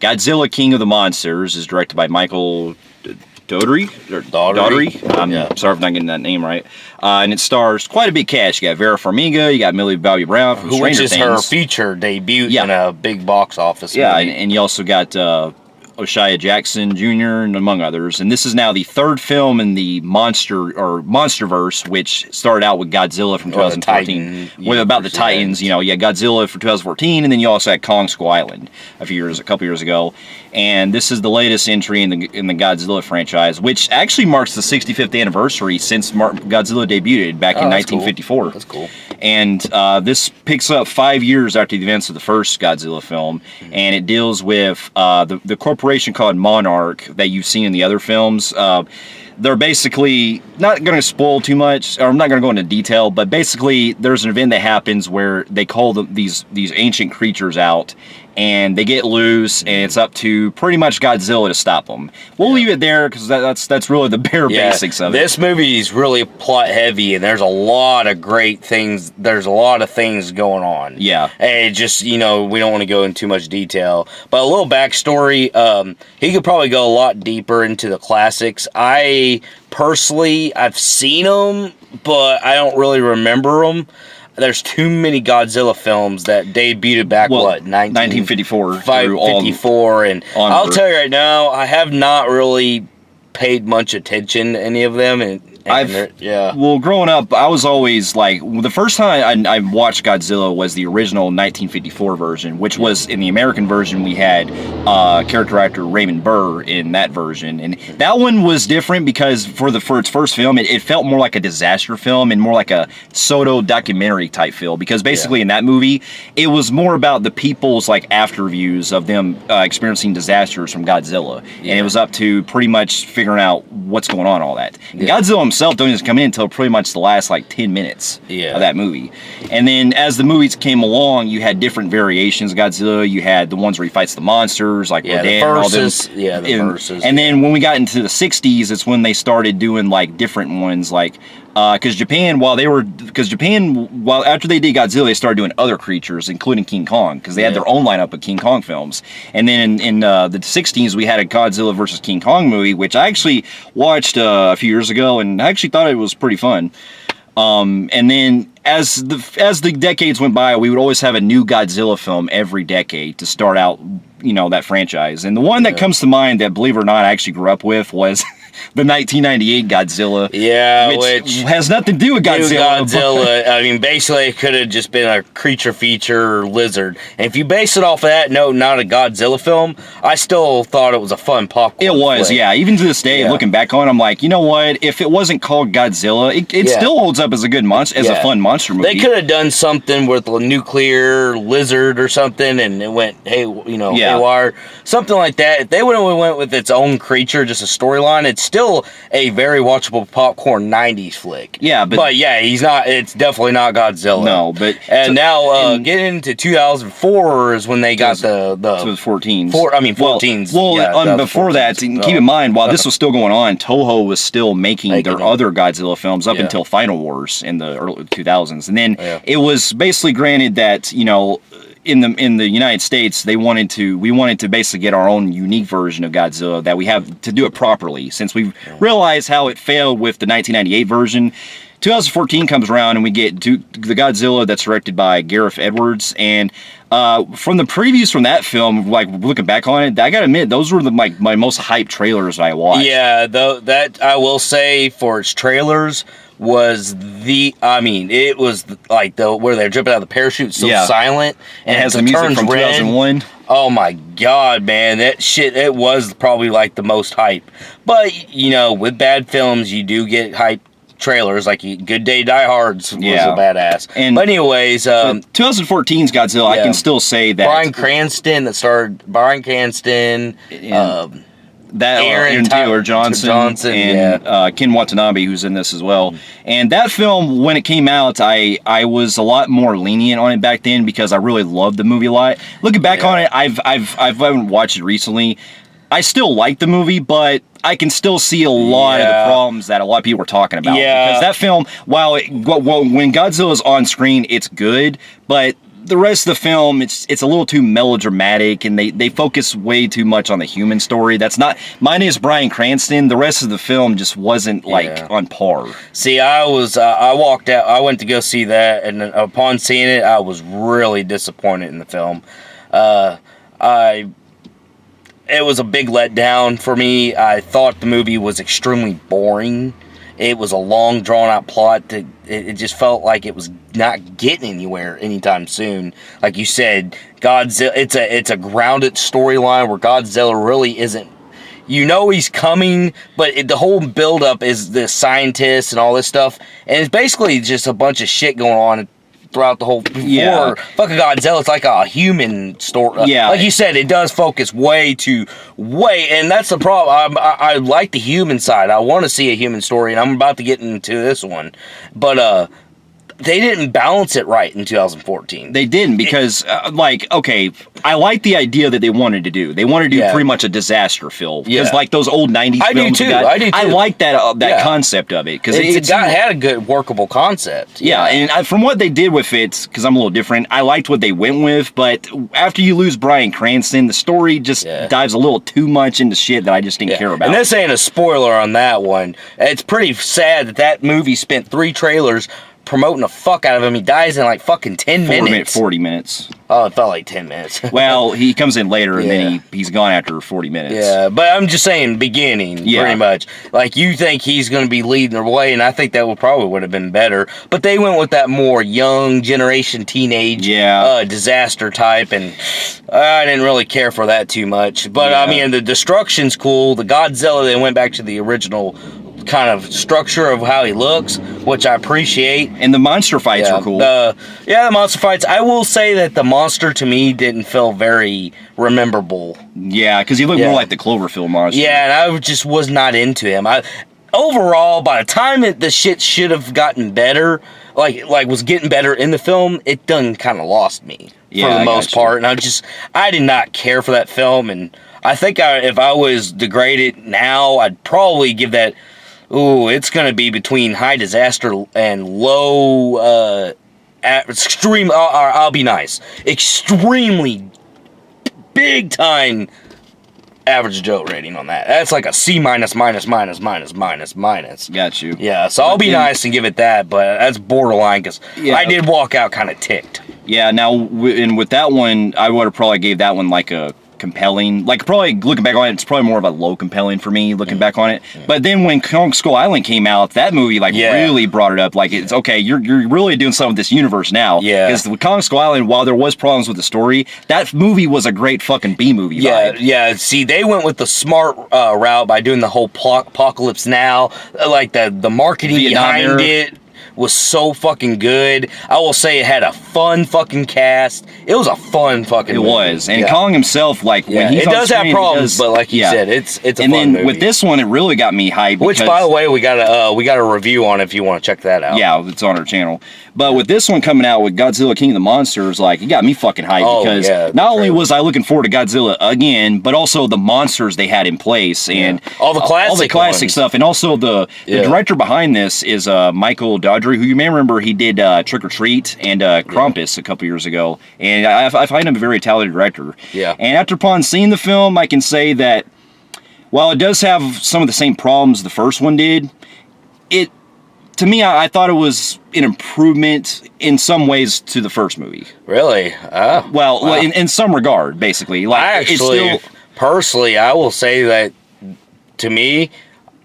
Godzilla King of the Monsters is directed by Michael Dougherty. I'm sorry if I'm not getting that name right. And it stars quite a big cast. You got Vera Farmiga, you got Millie Bobby Brown from Stranger Things. Which is her feature debut in a big box office movie. Yeah, and you also got O'Shea Jackson Jr. and among others. And this is now the third film in the MonsterVerse, which started out with Godzilla from 2014. About the Titans. You know, you had Godzilla for 2014, and then you also had Kong Skull Island a couple years ago. And this is the latest entry in the Godzilla franchise, which actually marks the 65th anniversary since Godzilla debuted back in 1954. Cool. That's cool. And this picks up 5 years after the events of the first Godzilla film, and it deals with the corporation called Monarch that you've seen in the other films. They're basically, not going to spoil too much, or I'm not going to go into detail, but basically there's an event that happens where they call these ancient creatures out, and they get loose, and it's up to pretty much Godzilla to stop them. We'll leave it there, because that's really the bare basics of it. This movie is really plot heavy, and there's a lot of great things. There's a lot of things going on. Yeah. And just, we don't want to go into too much detail. But a little backstory, he could probably go a lot deeper into the classics. I've seen them, but I don't really remember them. There's too many Godzilla films that debuted back, 1954. 54, and I'll tell you right now, I have not really paid much attention to any of them, and well, growing up, I was always like, the first time I watched Godzilla was the original 1954 version, which was, in the American version, we had character actor Raymond Burr in that version, and that one was different because for its first film, it felt more like a disaster film and more like a Soto documentary type feel, because basically in that movie, it was more about the people's after reviews of them experiencing disasters from Godzilla, and it was up to pretty much figuring out what's going on, all that. Godzilla himself don't even come in until pretty much the last 10 minutes of that movie. And then as the movies came along, you had different variations of Godzilla. You had the ones where he fights the monsters, like Rodan, the versus, versus. And then when we got into the 60s, it's when they started doing different ones, because Japan, after they did Godzilla, they started doing other creatures, including King Kong, because they had their own lineup of King Kong films. And then in the 60s, we had a Godzilla versus King Kong movie, which I actually watched a few years ago, and I actually thought it was pretty fun. And then as the decades went by, we would always have a new Godzilla film every decade to start out, that franchise. And the one that comes to mind that, believe it or not, I actually grew up with was the 1998 Godzilla. Yeah, which has nothing to do with Godzilla. I mean, basically, it could have just been a creature feature lizard. And if you base it off of that, no, not a Godzilla film, I still thought it was a fun popcorn It was, flick. yeah. Even to this day, looking back on it, I'm like, you know what? If it wasn't called Godzilla, it still holds up as a good monster, as a fun monster movie. They could have done something with a nuclear lizard or something, and it went, haywire. Something like that. If they would have went with its own creature, just a storyline, it's still a very watchable popcorn 90s flick. Yeah, but he's not. It's definitely not Godzilla. No, but getting into 2004 is when they got the 14s. 14s. Before that, keep in mind, while this was still going on, Toho was still making their other Godzilla films up until Final Wars in the early 2000s, and then it was basically granted that in the United States, we wanted to basically get our own unique version of Godzilla, that we have to do it properly, since we realized how it failed with the 1998 version. 2014 comes around, and we get the Godzilla that's directed by Gareth Edwards, and from the previews from that film, looking back on it, I gotta admit, those were my most hyped trailers I watched. Yeah, that I will say, for its trailers, was it was where they're jumping out of the parachute silent, and it has the music from 2001. Oh my god, man, that shit, it was probably the most hype. But, with bad films, you do get hype trailers, Good Day Die Hard's was a badass. But anyways, 2014's Godzilla, I can still say that Bryan Cranston, Aaron Taylor Johnson and Ken Watanabe, who's in this as well. And that film, when it came out, I was a lot more lenient on it back then, because I really loved the movie a lot. Looking back on it, I haven't watched it recently. I still like the movie, but I can still see a lot of the problems that a lot of people were talking about. Yeah. Because that film, when Godzilla's on screen, it's good, but the rest of the film, it's a little too melodramatic, and they focus way too much on the human story. That's not mine. Is Bryan Cranston. The rest of the film just wasn't on par. See, I walked out. I went to go see that, and upon seeing it, I was really disappointed in the film. It was a big letdown for me. I thought the movie was extremely boring. It was a long, drawn-out plot that it just felt like it was not getting anywhere anytime soon. Like you said, Godzilla. It's a grounded storyline where Godzilla really isn't. You know he's coming, but the whole build-up is the scientists and all this stuff, and it's basically just a bunch of shit going on throughout the whole fucking Godzilla. It's like a human story. Like you said, it does focus and that's the problem. I like the human side. I want to see a human story, and I'm about to get into this one, but they didn't balance it right in 2014. They didn't, because I like the idea that they wanted to do. They wanted to do pretty much a disaster film, because like those old 90s films. I do too. I like that concept of it, because it had a good workable concept. Yeah, and from what they did with it, because I'm a little different, I liked what they went with, but after you lose Bryan Cranston, the story just dives a little too much into shit that I just didn't care about. And this ain't a spoiler on that one. It's pretty sad that movie spent 3 trailers promoting the fuck out of him. He dies in like fucking 10 minutes. 40 minutes. Oh, it felt like 10 minutes. Well, he comes in later, and then he's gone after 40 minutes. Yeah, but I'm just saying, beginning, pretty much. Like, you think he's going to be leading the way, and I think that would have been better. But they went with that more young generation, teenage, disaster type, and I didn't really care for that too much. But, I mean, the destruction's cool. The Godzilla, they went back to the original kind of structure of how he looks, which I appreciate. And the monster fights were cool. The monster fights. I will say that the monster to me didn't feel very rememberable. Yeah, because he looked more like the Cloverfield monster. Yeah, and I just was not into him. Overall, by the time the shit should have gotten better, like was getting better in the film, it done kind of lost me for the most part. And I did not care for that film, and I think if I was to grade it now, I'd probably give that. Ooh, it's going to be between high disaster and low, extreme, I'll be nice. Extremely big time average Joe rating on that. That's like a C minus. Got you. Yeah, so I'll be nice and give it that, but that's borderline, because I did walk out kind of ticked. Yeah, now, and with that one, I would have probably gave that one like a compelling, like probably looking back on it, it's probably more of a low compelling for me looking back on it. But then when Kong Skull Island came out, that movie really brought it up. Like, it's okay, you're really doing something with this universe now. Yeah. Because with Kong Skull Island, while there was problems with the story, that movie was a great fucking B movie. Yeah. See, they went with the smart route by doing the whole Apocalypse Now, like the marketing behind it was so fucking good. I will say it had a fun fucking cast. It was a fun fucking movie. It was. And Kong himself, like, when he's it does have problems, but like you said, it's a fun movie. And then with this one, it really got me hyped. Which, by the way, we got a review on if you want to check that out. Yeah, it's on our channel. But with this one coming out with Godzilla King of the Monsters, like, it got me fucking hyped because not only was I looking forward to Godzilla again, but also the monsters they had in place and all the classic stuff. And also the director behind this is Michael Dodry, who you may remember he did Trick or Treat and Krampus a couple years ago. And I find him a very talented director. Yeah. And after upon seeing the film, I can say that while it does have some of the same problems the first one did, to me, I thought it was an improvement in some ways to the first movie. Really? Well, in some regard, basically. Like, personally, I will say that to me,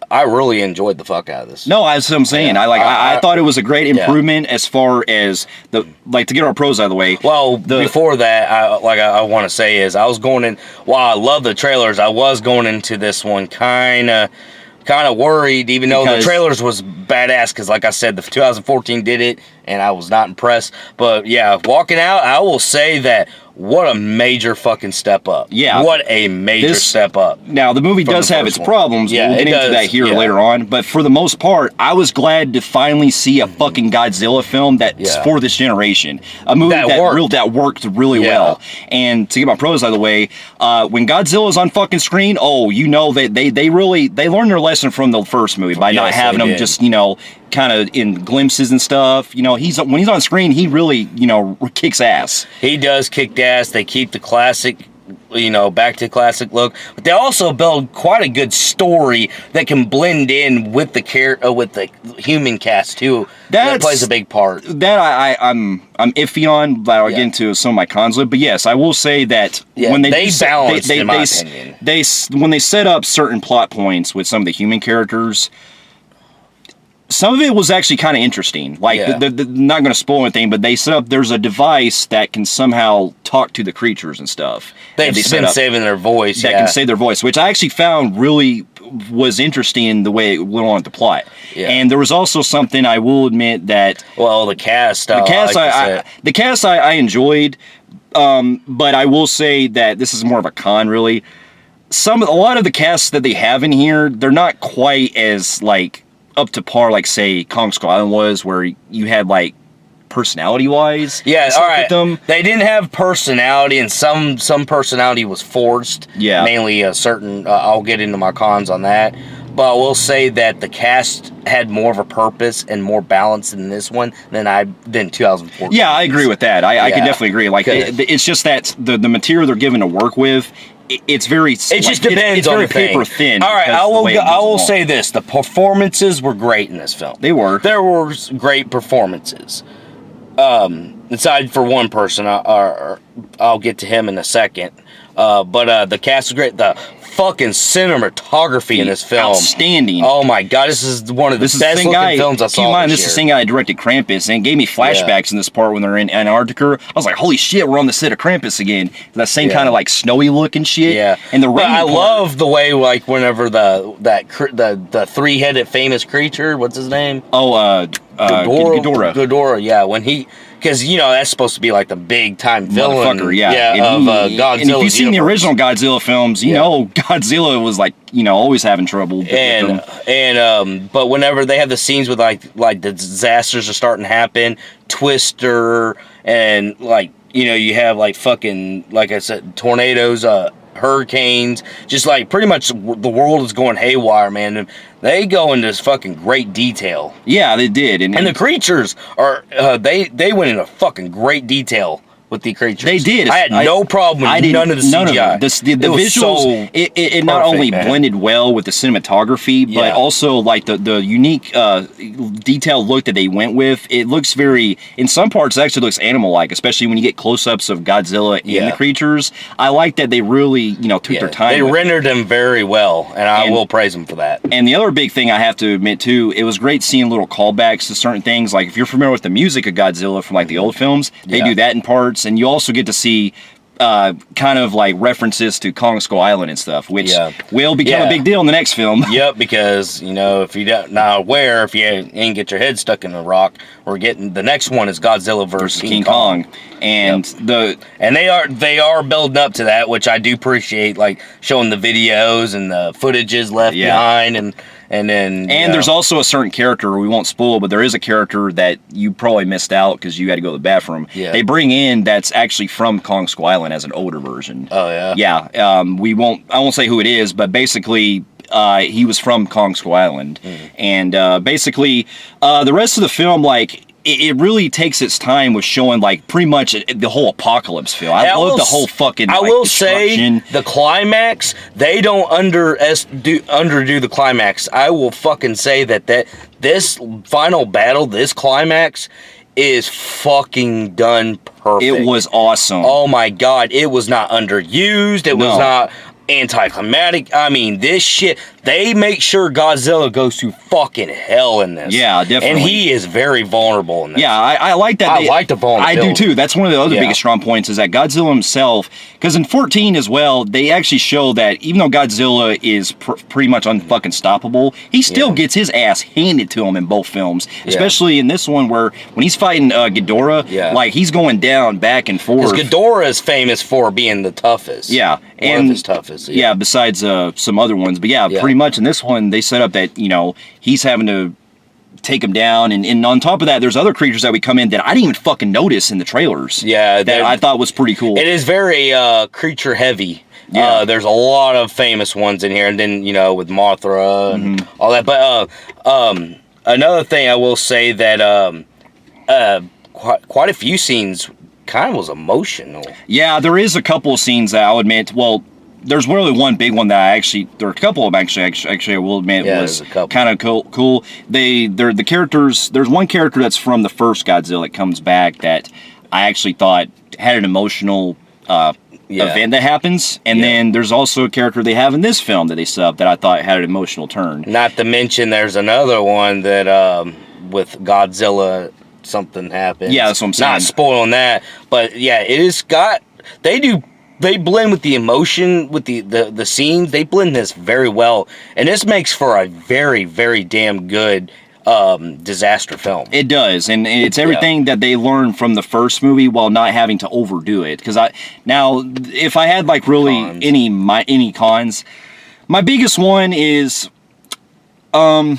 I really enjoyed the fuck out of this. No, that's what I'm saying. I thought it was a great improvement as far as to get our pros out of the way. Well, before that, I want to say is I was going in. While I love the trailers, I was going into this one kind of worried, even though the trailers was badass, because like I said, the 2014 did it, and I was not impressed. But yeah, walking out, I will say that what a major fucking step up. Yeah. What a major step up. Now, the movie does have its problems. Yeah, we'll get into that here later on. But for the most part, I was glad to finally see a fucking Godzilla film that's for this generation. A movie that worked really well. And to get my pros out of the way, when Godzilla's on fucking screen, they learned their lesson from the first movie by not having them just, kind of in glimpses and stuff. You know, when he's on screen, he really, you know, kicks ass. He does kick ass. They keep the classic, you know, back to classic look, but they also build quite a good story that can blend in with the human cast too. That plays a big part. That I'm iffy on, but I'll get into some of my cons with. But yes, I will say that when they balanced, in my opinion, when they set up certain plot points with some of the human characters, some of it was actually kind of interesting. Like, not going to spoil anything, but they set up, there's a device that can somehow talk to the creatures and stuff. They've been saving their voice. That can save their voice, which I actually found really was interesting in the way it went on with the plot. Yeah. And there was also something I will admit that... Well, the cast... The cast I enjoyed, but I will say that this is more of a con, really. A lot of the casts that they have in here, they're not quite as, like, up to par, like, say, Kong Skull Island was, where you had, like, personality-wise. Yeah, all right. They didn't have personality, and some personality was forced. Yeah. Mainly a certain... I'll get into my cons on that. But I will say that the cast had more of a purpose and more balance in this one than 2014. Yeah, I agree with that. I can definitely agree. Like, it's just that the material they're given to work with... It's very. It just depends. It's very paper thin. All right, I will say this: the performances were great in this film. They were. There were great performances. Aside for one person, I'll get to him in a second. But the cast was great. The fucking cinematography in this film, outstanding. Oh my god, this is one of the best looking films I saw. Keep in mind, this is the same guy that directed Krampus, and it gave me flashbacks in this part when they're in Antarctica. I was like, holy shit, we're on the set of Krampus again. That same kind of like snowy look and shit. Yeah, and the rain. I love the way, like, whenever the 3-headed famous creature, what's his name? Oh, Ghidorah. Ghidorah, yeah, when he. Because, you know, that's supposed to be like the big-time villain of Godzilla. And if you've seen the original Godzilla films, you know Godzilla was, like, you know, always having trouble. But whenever they have the scenes with, like the disasters are starting to happen, Twister, and, like, you know, you have, like, fucking, like I said, tornadoes, hurricanes, just like pretty much the world is going haywire, man. And they go into this fucking great detail. Yeah, they did. And the creatures are, they went into fucking great detail with the creatures. They did. I had no problem with none of the CGI. The visuals, it not only blended well with the cinematography, but also like the unique detailed look that they went with. It looks very, in some parts, it actually looks animal-like, especially when you get close-ups of Godzilla and the creatures. I like that they really, you know, took their time. They rendered them very well, and I will praise them for that. And the other big thing I have to admit, too, it was great seeing little callbacks to certain things. Like, if you're familiar with the music of Godzilla from, like, the old films, they do that in parts. And you also get to see kind of like references to Kong Skull Island and stuff, which will become a big deal in the next film. Yep, because, you know, if you're not aware, if you ain't get your head stuck in a rock, we're getting the next one is Godzilla versus King Kong. And they are building up to that, which I do appreciate, like showing the videos and the footages left behind, and there's also a certain character, we won't spoil, but there is a character that you probably missed out because you had to go to the bathroom. Yeah. They bring in that's actually from Kong Skull Island as an older version. Oh yeah. Yeah. I won't say who it is, but basically he was from Kong Skull Island, and basically the rest of the film, like, it really takes its time with showing, like, pretty much the whole apocalypse feel. I love the whole fucking, I will say, the climax, they don't underdo the climax. I will fucking say that this final battle, this climax, is fucking done perfect. It was awesome. Oh my god, it was not underused. It was not anticlimactic. I mean, this shit, they make sure Godzilla goes to fucking hell in this. Yeah, definitely. And he is very vulnerable in this. Yeah, I like that. I like the vulnerability. I do too. That's one of the other biggest strong points, is that Godzilla himself, because in 14 as well, they actually show that even though Godzilla is pretty much unfucking stoppable, he still gets his ass handed to him in both films. Especially in this one where when he's fighting Ghidorah, like, he's going down back and forth. Because Ghidorah is famous for being the toughest. Yeah. One of his toughest. Yeah, besides some other ones. But pretty much in this one, they set up that, you know, he's having to take him down, and on top of that, there's other creatures that we come in that I didn't even fucking notice in the trailers. Yeah, that I thought was pretty cool. It is very creature heavy. Yeah. There's a lot of famous ones in here, and then, you know, with Mothra and all that. But another thing I will say that quite a few scenes kind of was emotional. Yeah, there is a couple of scenes that I'll admit. Well, there's really one big one that there are a couple of them actually I will admit was kind of cool. They're the characters. There's one character that's from the first Godzilla that comes back that I actually thought had an emotional event that happens, and then there's also a character they have in this film that they sub that I thought had an emotional turn. Not to mention, there's another one that with Godzilla something happens. Yeah, that's what I'm saying. Not spoiling that, but yeah, it is got they blend with the emotion with the scenes. They blend this very well, and this makes for a very, very damn good disaster film. It does, and it's everything that they learned from the first movie while not having to overdo it. Because if I had like really any cons, my biggest one is, my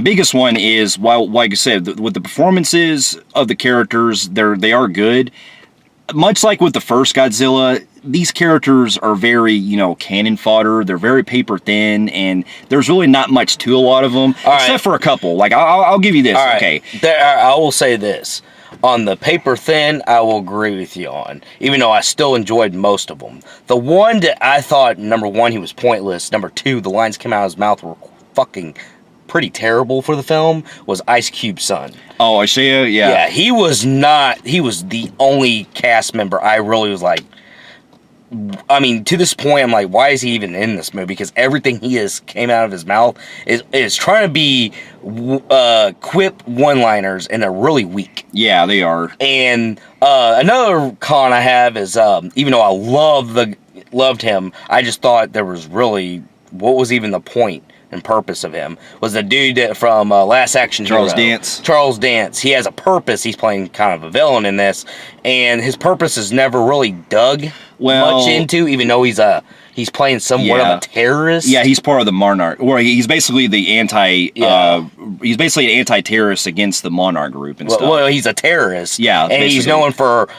biggest one is, like I said, with the performances of the characters, they are good. Much like with the first Godzilla, these characters are very, cannon fodder. They're very paper thin, and there's really not much to a lot of them, except for a couple. Like, I'll give you this. All right. Okay. I will say this. On the paper thin, I will agree with you on, even though I still enjoyed most of them. The one that I thought, number one, he was pointless. Number two, the lines came out of his mouth were fucking pretty terrible for the film, was Ice Cube's son. Oh, Isaiah? Yeah. Yeah, he was the only cast member I really was like, I mean, to this point, I'm like, why is he even in this movie? Because everything came out of his mouth is trying to be quip one-liners, and they're really weak. Yeah, they are. And another con I have is, even though I loved him, I just thought there was really, what was even the point and purpose of him? Was the dude from Last Action Hero. Charles Dance. He has a purpose. He's playing kind of a villain in this, and his purpose is never really dug much into, even though he's playing somewhat of a terrorist. Yeah, he's part of the Monarch, or he's basically the he's basically an anti-terrorist against the Monarch group and stuff. Well, he's a terrorist. Yeah, and basically. He's known for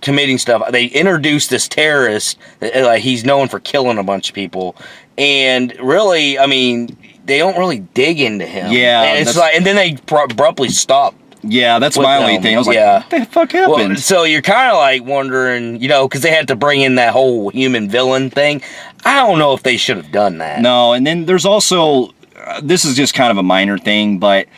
committing stuff. They introduced this terrorist, he's known for killing a bunch of people, and really, I mean, they don't really dig into him. Yeah, and and then they abruptly stop. Yeah, that's my only thing. I was like, what the fuck happened? Well, so you're kind of like wondering, because they had to bring in that whole human villain thing. I don't know if they should have done that. No, and then there's also, this is just kind of a minor thing, but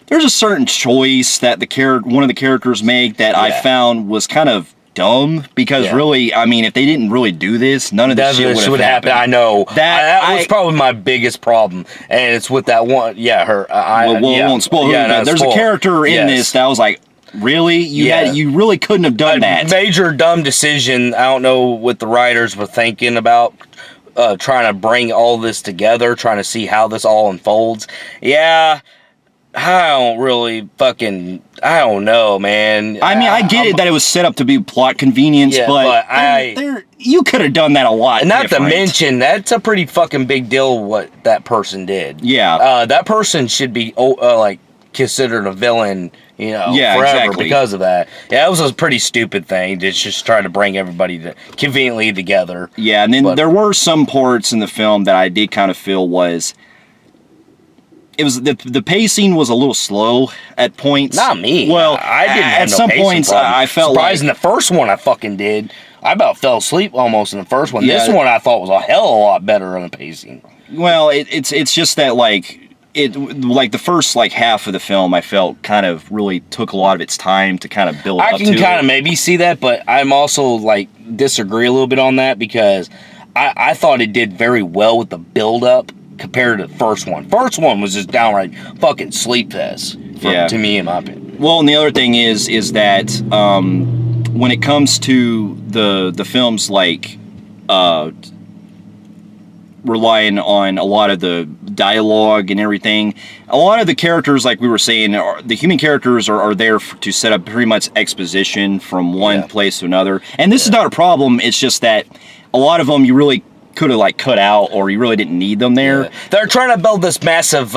there's a certain choice that one of the characters make that I found was kind of dumb, because really, I mean, if they didn't really do this, none of this shit would have happened. I know. That was probably my biggest problem, and it's with that one, won't spoil but there's a character in this that was like, really? You really couldn't have done that. Major dumb decision. I don't know what the writers were thinking about, trying to bring all this together, trying to see how this all unfolds. Yeah, I don't know, man. I mean, I get it that it was set up to be plot convenience, but you could have done that a lot. And not to mention, that's a pretty fucking big deal what that person did. Yeah. That person should be considered a villain, forever exactly. because of that. Yeah, that was a pretty stupid thing to just try to bring everybody conveniently together. Yeah, and then there were some parts in the film that I did kind of feel was, it was the pacing was a little slow at points. Not me. Well, I didn't have at some points I felt surprised in the first one I fucking did. I about fell asleep almost in the first one. This one I thought was a hell of a lot better on the pacing. Well, it's just that the first half of the film I felt kind of really took a lot of its time to kind of build up to it. I can kind of maybe see that, but I'm also disagree a little bit on that, because I thought it did very well with the build up compared to the first one. First one was just downright fucking sleep fest to me, in my opinion. Well, and the other thing is that when it comes to the films relying on a lot of the dialogue and everything, a lot of the characters, like we were saying, the human characters are there to set up pretty much exposition from one place to another. And this is not a problem. It's just that a lot of them you really could have cut out, or you really didn't need them there. Yeah. They're trying to build this massive,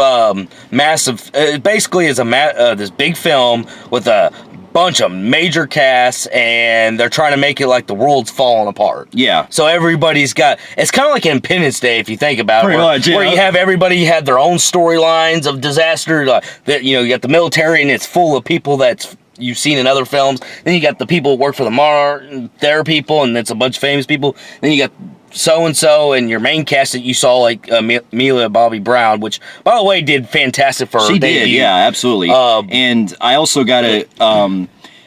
basically is this big film with a bunch of major casts, and they're trying to make it like the world's falling apart. Yeah. So everybody's got, it's kind of like Independence Day if you think about Pretty it. much, yeah. Where you have everybody had their own storylines of disaster. That, you know, you got the military and it's full of people that's you've seen in other films. Then you got the people who work for the monarch, their people, and it's a bunch of famous people. Then you got so-and-so and your main cast that you saw, like Amelia Bobby Brown, which, by the way, did fantastic for her debut. She did, yeah, absolutely. And I also gotta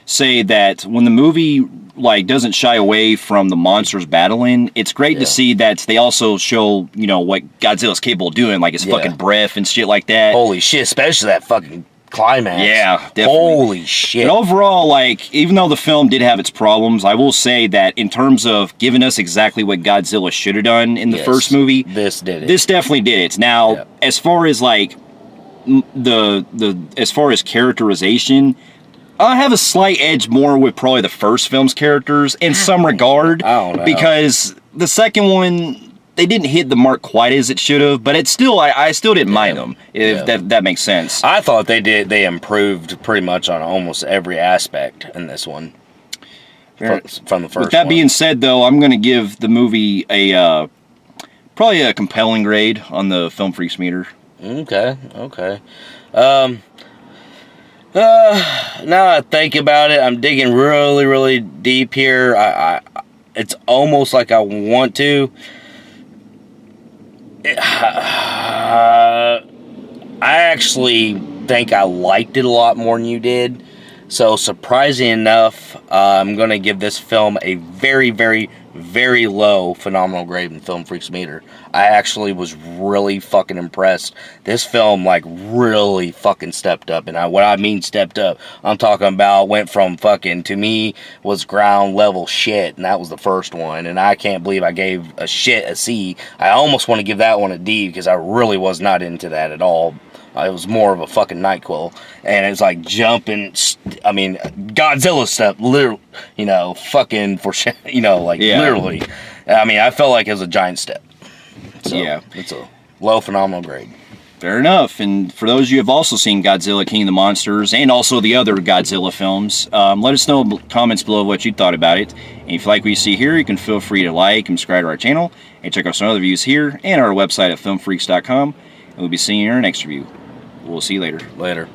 say that when the movie like doesn't shy away from the monsters battling, it's great to see that they also show, you know, what Godzilla's capable of doing, like his fucking breath and shit like that. Holy shit, especially that fucking climax. Yeah, definitely. Holy shit. But overall, like, even though the film did have its problems, I will say that in terms of giving us exactly what Godzilla should have done in the first movie, this did it. This definitely did it. Now, as far as like as far as characterization, I have a slight edge more with probably the first film's characters in some regard. I don't know. Because the second one, they didn't hit the mark quite as it should have, but it's still, I still didn't mind them, if that makes sense. I thought they improved pretty much on almost every aspect in this one. From the first one. With that being said, though, I'm going to give the movie a probably a compelling grade on the Film Phreeks meter. Okay. Now I think about it, I'm digging really, really deep here. It's almost like I want to. I actually think I liked it a lot more than you did. So, surprising enough, I'm going to give this film a very, very, very low phenomenal grade in Film Phreeks meter. I actually was really fucking impressed. This film, like, really fucking stepped up. And what I mean stepped up, I'm talking about went from fucking, to me, was ground level shit. And that was the first one. And I can't believe I gave a shit a C. I almost want to give that one a D because I really was not into that at all. It was more of a fucking NyQuil. And it's like jumping, I mean, Godzilla stuff, literally, you know, fucking for shit, you know, like literally. I mean, I felt like it was a giant step. So, it's a low phenomenal grade. Fair enough. And for those of you who have also seen Godzilla, King of the Monsters, and also the other Godzilla films, let us know in the comments below what you thought about it. And if you like what you see here, you can feel free to like and subscribe to our channel, and check out some other reviews here and our website at filmphreeks.com. And we'll be seeing you in our next review. We'll see you later. Later.